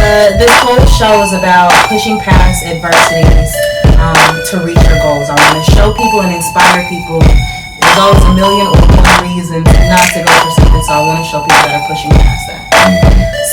This whole show is about pushing past adversities to reach your goals. I want to show people and inspire people. There's always a million or one reasons not to go for something, so I want to show people that are pushing past that.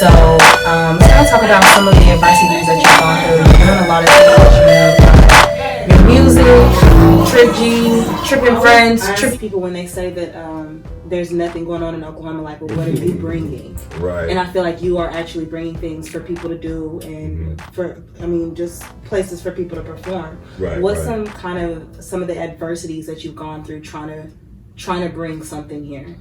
So let's kind of talk about some of the adversities that you've gone through. You're doing a lot of things. Your music, tripping friends, tripping people when they say that there's nothing going on in Oklahoma. Like, well, what are you bringing? Right. And I feel like you are actually bringing things for people to do, and just places for people to perform. Right. What's some of the adversities that you've gone through trying to bring something here?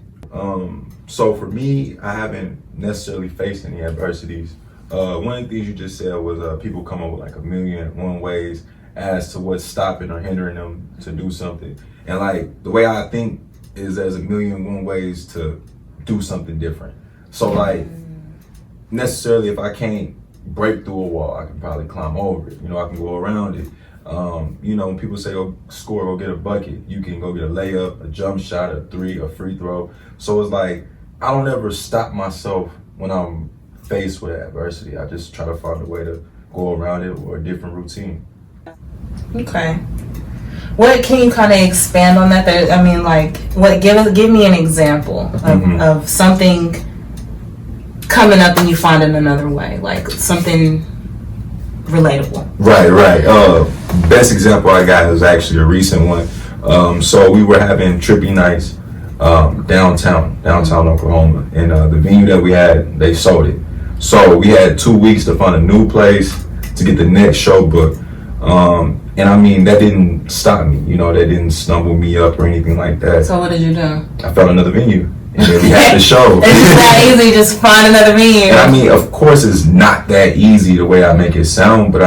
So for me, I haven't necessarily faced any adversities. One of the things you just said was people come up with like 1,000,001 ways as to what's stopping or hindering them to do something. And like the way I think is there's 1,000,001 ways to do something different. So like necessarily if I can't break through a wall, I can probably climb over it. I can go around it. When people say go score, go get a bucket, you can go get a layup, a jump shot, a three, a free throw. So it's like I don't ever stop myself when I'm faced with adversity. I just try to find a way to go around it or a different routine. Okay. What can you kind of expand on that? Give me an example of something coming up and you find it another way, like something relatable. Right. Best example I got is actually a recent one. So we were having trippy nights downtown Oklahoma, and the venue that we had, they sold it. So we had 2 weeks to find a new place to get the next show booked. And that didn't stop me, that didn't stumble me up or anything like that. So what did you do? I found another venue, and then we had the show. It's that easy, just find another venue. And of course it's not that easy the way I make it sound, but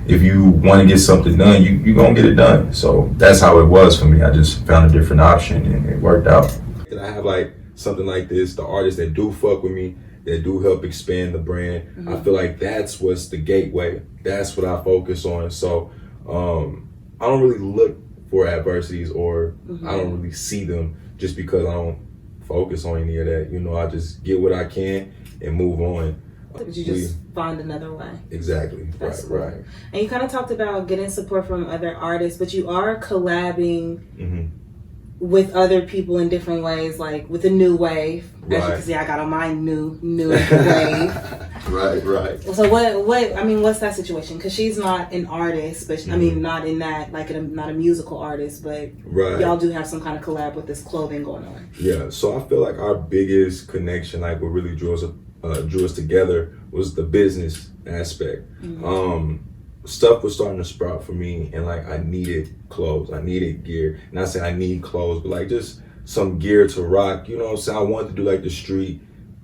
if you want to get something done, you're going to get it done. So that's how it was for me. I just found a different option and it worked out. I have like something like this, the artists that do fuck with me, that do help expand the brand. Mm-hmm. I feel like that's what's the gateway. That's what I focus on. So I don't really look for adversities or I don't really see them just because I don't focus on any of that. I just get what I can and move on. But you just find another way. Exactly. That's right. And you kind of talked about getting support from other artists, but you are collabing with other people in different ways, like with a new wave. As you can see, I got on my new wave. Right. So what's that situation? Because she's not an artist, but not in that, like not a musical artist, but y'all do have some kind of collab with this clothing going on. Yeah. So I feel like our biggest connection, like what really drew us together, was the business aspect. Stuff was starting to sprout for me, and like I needed clothes, I needed gear. Not saying I need clothes, but like just some gear to rock. You know what I'm saying? I wanted to do like the street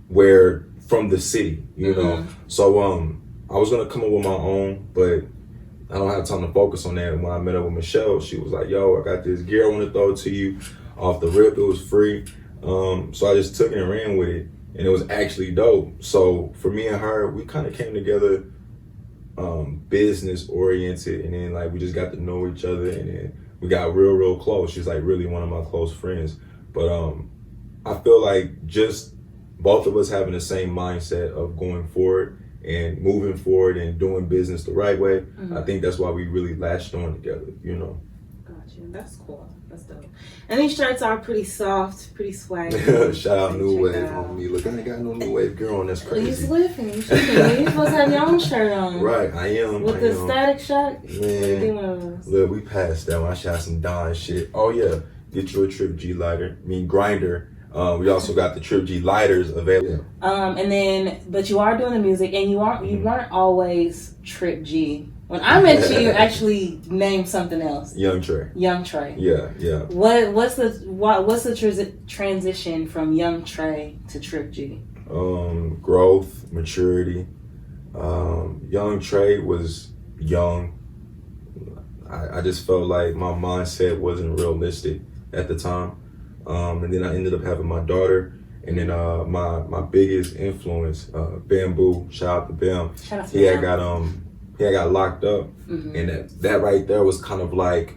wear from the city. So I was gonna come up with my own, but I don't have time to focus on that. When I met up with Michelle, she was like, "Yo, I got this gear I want to throw to you off the rip. It was free." So I just took it and ran with it, and it was actually dope. So for me and her, we kind of came together business oriented, and then like we just got to know each other, and then we got real close. She's like really one of my close friends. But I feel like just both of us having the same mindset of going forward and moving forward and doing business the right way, I think that's why we really latched on together. Got you. That's cool. That's dope. And these shirts are pretty soft, pretty swaggy. Shout out New Wave on me. Look, I ain't got no New Wave girl on. That's crazy. You're you're supposed to have your own shirt on. Right, I am. With the static shirt? Man, look, we passed that one. I shot some Don shit. Oh yeah, get you a Trip G lighter. Grinder. We also got the Trip G lighters available. But you are doing the music, and you weren't always Trip G. When I met you, you actually named something else. Young Trey. Yeah. What's the transition from Young Trey to Trip G? Growth, maturity. Young Trey was young. I just felt like my mindset wasn't realistic at the time. And then I ended up having my daughter. And then my biggest influence, Bamboo, shout out to Bam. He had got locked up, and that right there was kind of like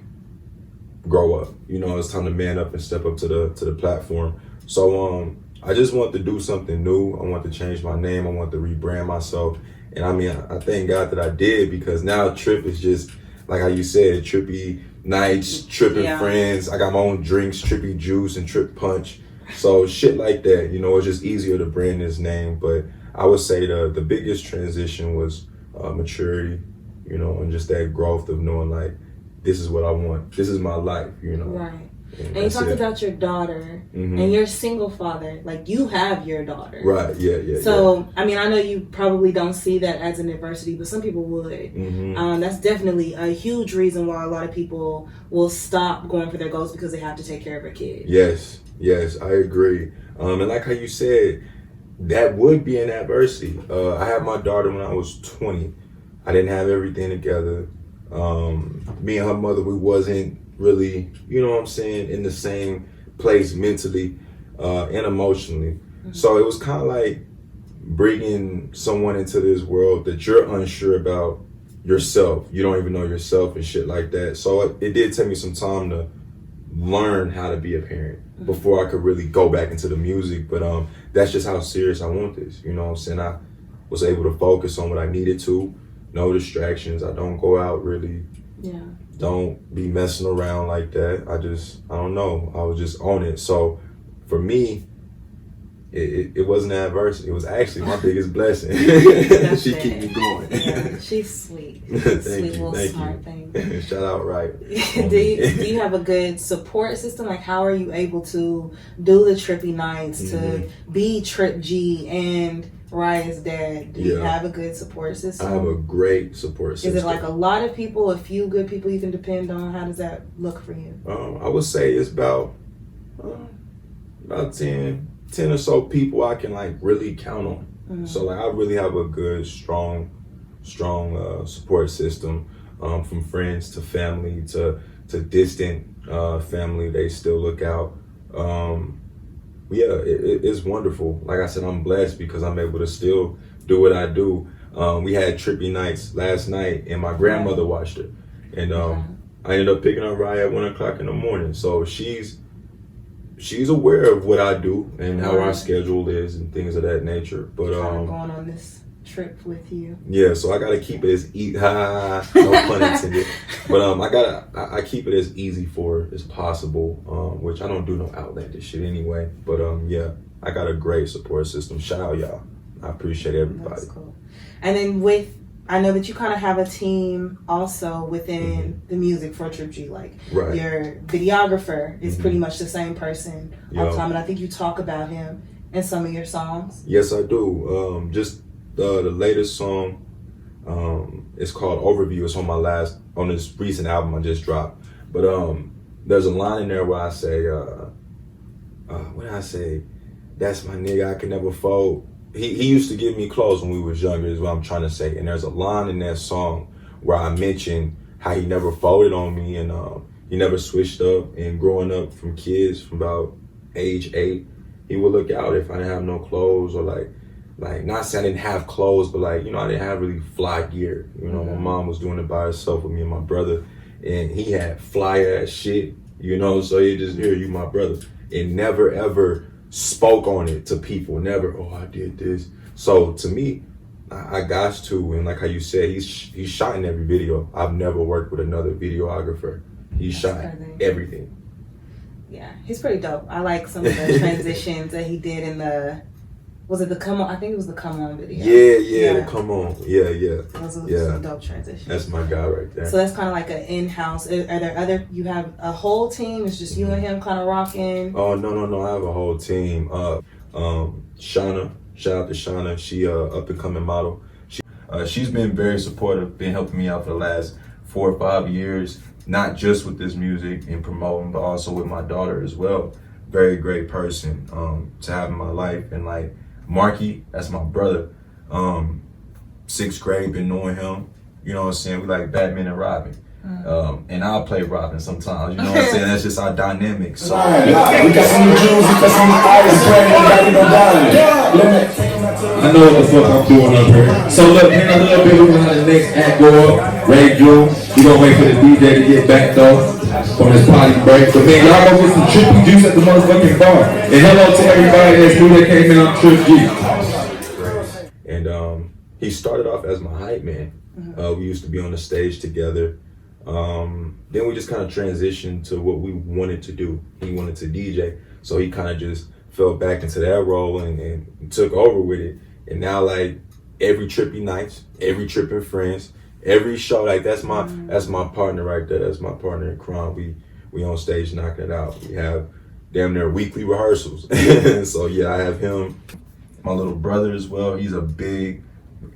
grow up. It's time to man up and step up to the platform. So I just want to do something new. I want to change my name. I want to rebrand myself, And I mean, I thank God that I did, because now Trip is just, like how you said, trippy nights, tripping friends. I got my own drinks, Trippy Juice and Trip Punch. So shit like that, you know, it's just easier to brand his name. But I would say the biggest transition was maturity, you know, and just that growth of knowing, like, this is what I want. This is my life, you know. Right. And you talked about your daughter, and you're a single father. Like, you have your daughter. Right, yeah. So, I mean, I know you probably don't see that as an adversity, but some people would. That's definitely a huge reason why a lot of people will stop going for their goals, because they have to take care of a kid. Yes, I agree. And like how you said, that would be an adversity. I had my daughter when I was 20. I didn't have everything together. Me and her mother, we wasn't really, you know what I'm saying, in the same place mentally and emotionally. So it was kind of like bringing someone into this world that you're unsure about yourself. You don't even know yourself and shit like that. So it did take me some time to learn how to be a parent before I could really go back into the music. But that's just how serious I want this. You know what I'm saying? I was able to focus on what I needed to. No distractions. I don't go out really. Don't be messing around like that. I don't know. I was just on it. So for me, it wasn't adversity. It was actually my biggest blessing. She keep me going. Yeah, she's sweet. Sweet little smart thing. Shout out, right? do you have a good support system? Like, how are you able to do the trippy nights, to be Trip G and Raya's dad? Do you have a good support system? I have a great support system. Is it like a lot of people, a few good people you can depend on? How does that look for you? I would say it's about 10 or so people I can like really count on. So like I really have a good, strong support system, from friends to family to distant family. They still look out. It's wonderful. Like I said, I'm blessed because I'm able to still do what I do. We had trippy nights last night, and my grandmother watched it, and I ended up picking up Raya at 1 o'clock in the morning. So she's aware of what I do and how our schedule is and things of that nature. But going on this trip with you. Yeah, so I gotta keep it as no pun intended. But I keep it as easy for as possible, which I don't do no outlandish shit anyway. But I got a great support system. Shout out y'all. I appreciate everybody. That's cool. And then I know that you kind of have a team also within the music for Trip G. Like your videographer is pretty much the same person all the time, and I think you talk about him in some of your songs. Yes, I do. Just the latest song, it's called Overview. It's on this recent album I just dropped. But there's a line in there where I say, what did I say? That's my nigga, I can never fold. He used to give me clothes when we was younger, is what I'm trying to say. And there's a line in that song where I mentioned how he never folded on me, and he never switched up. And growing up from kids from about age 8, he would look out if I didn't have no clothes, or like not saying I didn't have clothes, but like, you know, I didn't have really fly gear. You know, my mom was doing it by herself with me and my brother, and he had fly ass shit, you know, so he just, here, you my brother. And never ever spoke on it to people. Never, oh, I did this. So to me, I got to, and like how you said, he's shot in every video. I've never worked with another videographer. He shot everything. Yeah, he's pretty dope. I like some of the transitions that he did in was it the Come On? I think it was the Come On video. Yeah, the Come On. Yeah. Those are some dope transitions. That's my guy right there. So that's kind of like an in-house. Are there you have a whole team? It's just you and him kind of rocking? Oh, no. I have a whole team. Shauna, shout out to Shauna. She up and coming model. She's been very supportive, been helping me out for the last 4 or 5 years, not just with this music and promoting, but also with my daughter as well. Very great person to have in my life. And like Marky, that's my brother. 6th grade, been knowing him. You know what I'm saying? We like Batman and Robin. And I'll play Robin sometimes. You know what I'm saying? That's just our dynamic. So we got some new jewels, we got some new artists, I know what the fuck I'm doing up here. So look, in a little bit, we're gonna have the next act go up. Ray Jewel. We're gonna wait for the DJ to get back though from this party break. But man, y'all go get some Trippy Juice at the motherfucking bar. And hello to everybody that's new that came in on Trip G. And he started off as my hype man. We used to be on the stage together. Then we just kind of transitioned to what we wanted to do. He wanted to DJ, so he kind of just fell back into that role and took over with it. And now, like, every trippy nights, every tripping friends, every show, like that's my partner right there. That's my partner in crime. We on stage knocking it out. We have damn near weekly rehearsals. So yeah, I have him. My little brother as well. He's a big.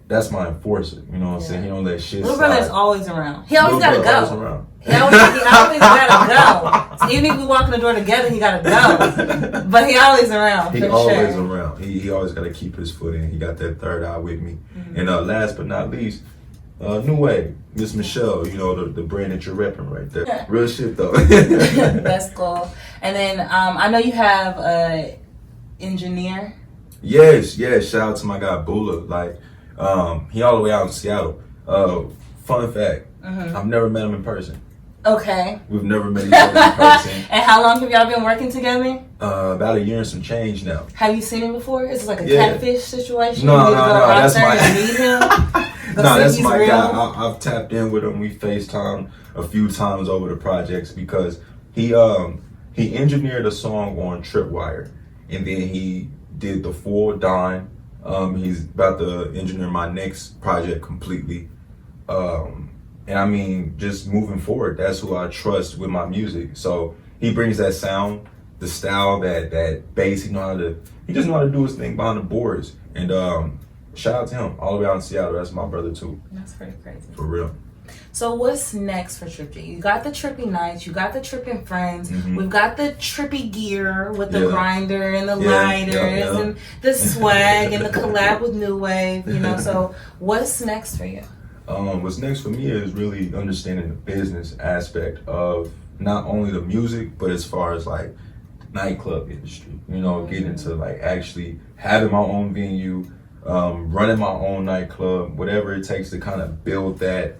That's my enforcer. You know what I'm saying? He don't let shit Little slide. brother's always around. He always Little gotta brother go. always around. He always gotta go. So even if we walk in the door together, he gotta go. But he always around. He for always sure. around. He always got to keep his foot in. He got that third eye with me. And last but not least, New Wave, Miss Michelle. You know the brand that you're repping right there. Real shit though. That's cool. And then I know you have a engineer. Yes. Shout out to my guy Bula. Like he all the way out in Seattle. Fun fact, I've never met him in person. Okay. We've never met each other in person. And how long have y'all been working together? About a year and some change now. Have you seen him before? Is it like a Yeah. catfish situation? No, You need to go out that's there my. and meet him? No, see that's he's my real? guy. I've tapped in with him. We FaceTimed a few times over the projects because he engineered a song on Tripwire, and then he did the full dime. He's about to engineer my next project completely. And I mean, just moving forward, that's who I trust with my music. So he brings that sound, the style, that bass. He just know how to do his thing behind the boards. And shout out to him all the way out in Seattle. That's my brother too. That's pretty crazy. For real. So what's next for Trippy? You got the trippy nights, you got the tripping friends, we've got the trippy gear with the grinder and the lighters and the swag and the collab with New Wave, you know. So what's next for you? What's next for me is really understanding the business aspect of not only the music, but as far as like nightclub industry, you know, getting into like actually having my own venue, running my own nightclub, whatever it takes to kind of build that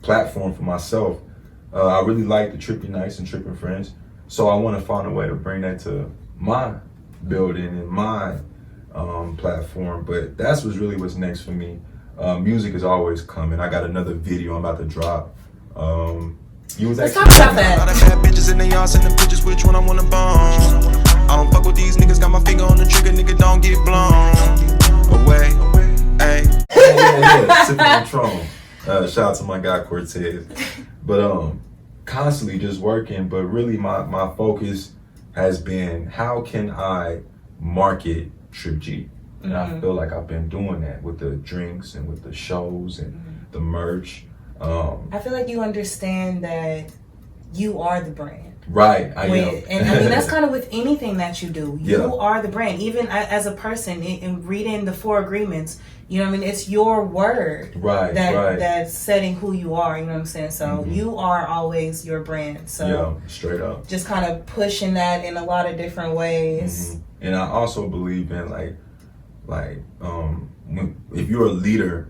platform for myself. I really like the trippy nights and tripping friends, so I want to find a way to bring that to my building and my platform. But that's what's next for me. Music is always coming. I got another video I'm about to drop. Let's talk about that. A lot of bad bitches in they all sending pictures, which one I wanna bone. I don't fuck with these niggas, got my finger on the trigger, nigga don't get blown away. Yeah, sipping Patron. Shout out to my guy Cortez. But constantly just working, but really my focus has been how can I market Trip G? And I feel like I've been doing that with the drinks and with the shows and the merch. I feel like you understand that you are the brand. Right, I am. And I mean, that's kind of with anything that you do. You are the brand. Even as a person, in reading the 4 agreements, you know what I mean? It's your word that's setting who you are, you know what I'm saying? So you are always your brand. So straight up. Just kind of pushing that in a lot of different ways. And I also believe in if you're a leader,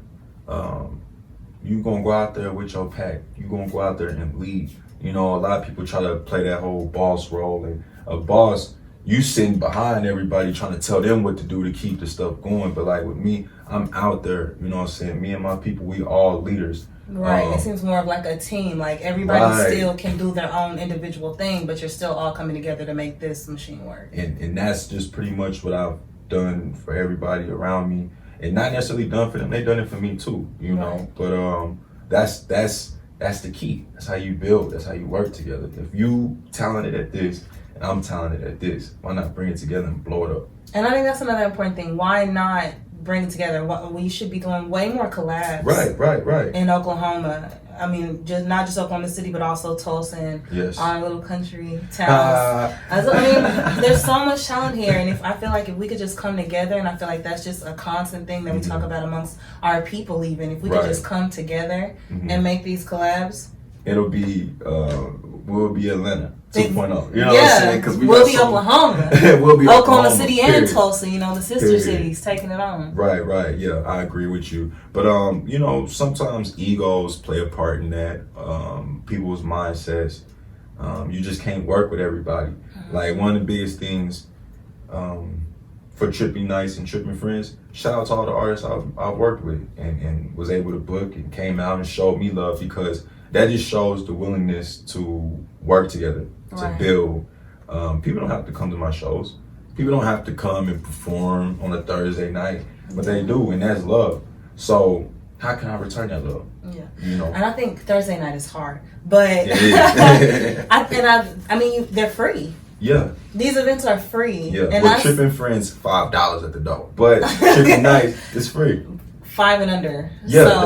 you gonna go out there with your pack. You gonna go out there and lead. You know, a lot of people try to play that whole boss role, and a boss, you sitting behind everybody trying to tell them what to do to keep the stuff going. But like with me, I'm out there, you know what I'm saying? Me and my people, we all leaders. Right, it seems more of like a team. Like everybody still can do their own individual thing, but you're still all coming together to make this machine work. And that's just pretty much what I've done for everybody around me. And not necessarily done for them, they done it for me too, you know. But that's the key. That's how you build, that's how you work together. If you talented at this and I'm talented at this, why not bring it together and blow it up? And I think that's another important thing. Why not bring it together? We should be doing way more collabs. Right. In Oklahoma. I mean, not just Oklahoma City, but also Tulsa and our little country towns. I mean, there's so much talent here, and I feel like if we could just come together, and I feel like that's just a constant thing that we talk about amongst our people. Even if we could just come together and make these collabs, it'll be we'll be Atlanta 2.0. You know what I'm saying? Because we'll be Oklahoma. We'll be Oklahoma City and Tulsa. You know, the sister cities taking it on. Right. Yeah, I agree with you. But you know, sometimes egos play a part in that. People's mindsets. You just can't work with everybody. Like one of the biggest things for Trippy Nights and Tripping Friends, shout out to all the artists I've worked with and was able to book and came out and showed me love, because that just shows the willingness to work together, to build. People don't have to come to my shows. People don't have to come and perform on a Thursday night, but they do, and that's love. So how can I return that love? Yeah, you know. And I think Thursday night is hard, but I mean, they're free. Yeah. These events are free. Yeah. And Well, Tripping Friends, $5 at the door, but Tripping Nights is free. 5 and under. Yeah, so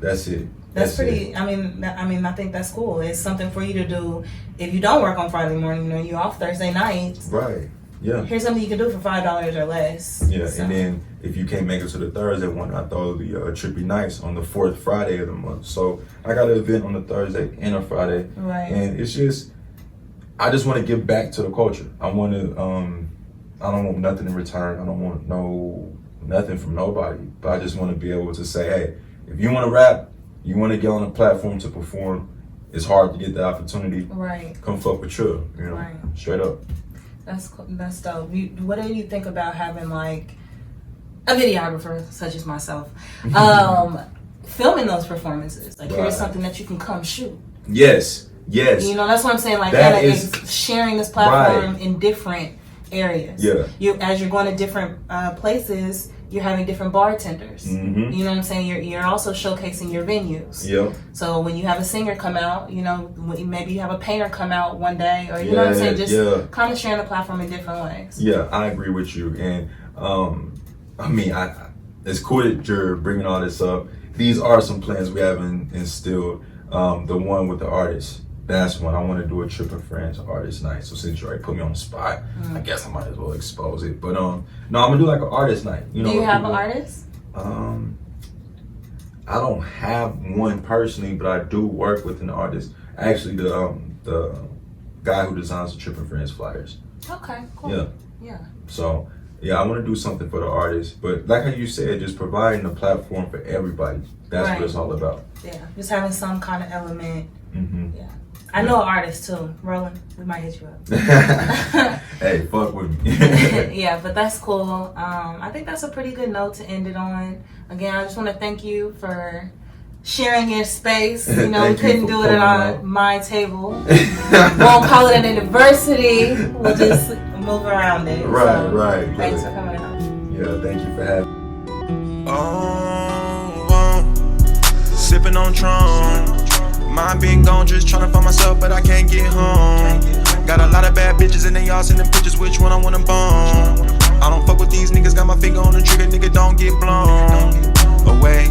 that's it. That's pretty. I mean, I think that's cool. It's something for you to do if you don't work on Friday morning. You know, you're off Thursday nights. Right. Yeah. Here's something you can do for $5 or less. Yeah, so. And then if you can't make it to the Thursday one, I throw the Trippy Nights on the 4th Friday of the month. So I got an event on the Thursday and a Friday. Right. And it's just, I just want to give back to the culture. I want to, I don't want nothing in return. I don't want nothing from nobody. But I just want to be able to say, hey, if you want to rap, you want to get on a platform to perform, it's hard to get the opportunity. Right. Come fuck with Trill, you know, right. Straight up. That's dope. What do you think about having like a videographer such as myself, filming those performances? Like, here's something that you can come shoot. Yes. You know, that's what I'm saying. Like, that is sharing this platform in different areas. Yeah. As you're going to different places, you're having different bartenders. Mm-hmm. You know what I'm saying? You're also showcasing your venues. Yeah. So when you have a singer come out, you know, maybe you have a painter come out one day, or you know what I'm saying? Just kind of sharing the platform in different ways. Yeah, I agree with you. And I mean, it's cool that you're bringing all this up. These are some plans we haven't instilled. The one with the artists. That's when I want to do a Trippin' Friends artist night. So since you already put me on the spot, I guess I might as well expose it. But no, I'm gonna do like an artist night. You know, do you have an artist? I don't have one personally, but I do work with an artist. Actually, the guy who designs the Trippin' Friends flyers. Okay, cool. Yeah. So yeah, I want to do something for the artist, but like how you said, just providing a platform for everybody. That's what it's all about. Yeah, just having some kind of element. Mm-hmm. Yeah. I know an artist too. Roland, we might hit you up. Hey, fuck with me. Yeah, but that's cool. I think that's a pretty good note to end it on. Again, I just want to thank you for sharing your space. You know, we couldn't do it on my table. Won't call it an adversity. We'll just move around it. Right. Thanks for coming on. Yeah, thank you for having me. Sipping on Tron. Mind being gone, just tryna find myself, but I can't get home. Got a lot of bad bitches and they all sending pictures, which one I wanna bone. I don't fuck with these niggas, got my finger on the trigger, nigga, don't get blown away.